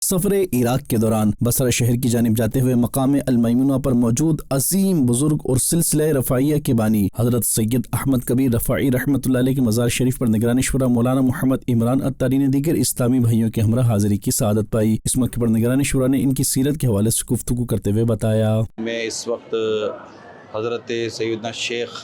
سفر عراق کے دوران بصرہ شہر کی جانب جاتے ہوئے مقام المیمونہ پر موجود عظیم بزرگ اور سلسلہ رفاعیہ کے بانی حضرت سید احمد کبیر رفاعی رحمۃ اللہ علیہ کے مزار شریف پر نگران شورا مولانا محمد عمران اتاری نے دیگر اسلامی بھائیوں کے ہمراہ حاضری کی سعادت پائی۔ اس موقع پر نگران شورا نے ان کی سیرت کے حوالے سے گفتگو کرتے ہوئے بتایا، میں اس وقت حضرت سیدنا شیخ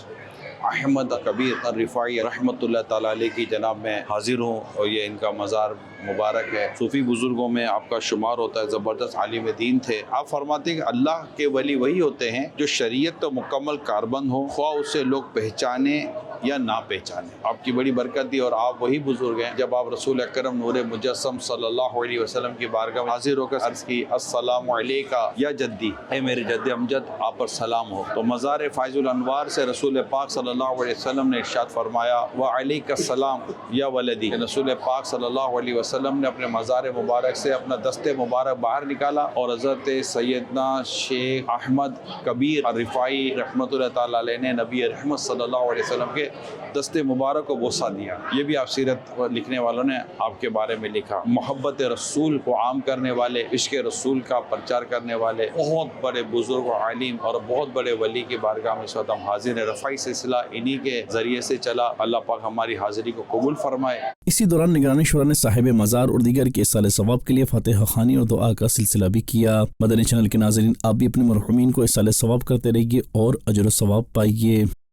احمد کبیر الرفاعی رحمۃ اللہ تعالیٰ علیہ کی جناب میں حاضر ہوں، اور یہ ان کا مزار مبارک ہے۔ صوفی بزرگوں میں آپ کا شمار ہوتا ہے، زبردست عالم دین تھے۔ آپ فرماتے ہیں کہ اللہ کے ولی وہی ہوتے ہیں جو شریعت تو مکمل کاربند ہو، خواہ اسے لوگ پہچانے یا نہ پہچانے۔ آپ کی بڑی برکت دی، اور آپ وہی بزرگ ہیں جب آپ رسول اکرم نور مجسم صلی اللہ علیہ وسلم کی بارگاہ میں حاضر ہو کر عرض کی، السلام علیکہ یا جدی، اے میرے جد امجد، آپ پر سلام ہو۔ تو مزار فائز الانوار سے رسول پاک صلی اللہ علیہ وسلم نے ارشاد فرمایا، وعلیک السلام یا ولدی۔ رسول پاک صلی اللہ علیہ وسلم نے اپنے مزار مبارک سے اپنا دست مبارک باہر نکالا اور حضرت سیدنا شیخ احمد کبیر الرفاعی رحمۃ اللہ تعالیٰ علیہ نے نبی رحمت صلی اللہ علیہ وسلم کے دست مبارک کو بوسہ دیا۔ یہ بھی آپ سیرت لکھنے والوں نے آپ کے بارے میں لکھا۔ محبت رسول کو عام کرنے والے، عشق رسول کا پرچار کرنے والے بہت بڑے بزرگ و عالم اور بہت بڑے ولی کی بارگاہ میں اس وقت ہم حاضر ہیں۔ رفاعی سلسلہ انہی کے ذریعے سے چلا۔ اللہ پاک ہماری حاضری کو قبول فرمائے۔ اسی دوران نگرانی شورا نے صاحب مزار اور دیگر کے ایصال ثواب کے لیے فاتحہ خوانی اور دعا کا سلسلہ بھی کیا۔ مدنی چینل کے ناظرین، آپ بھی اپنے مرحومین کو ایصال ثواب کرتے رہیے اور اجر و ثواب پائیے۔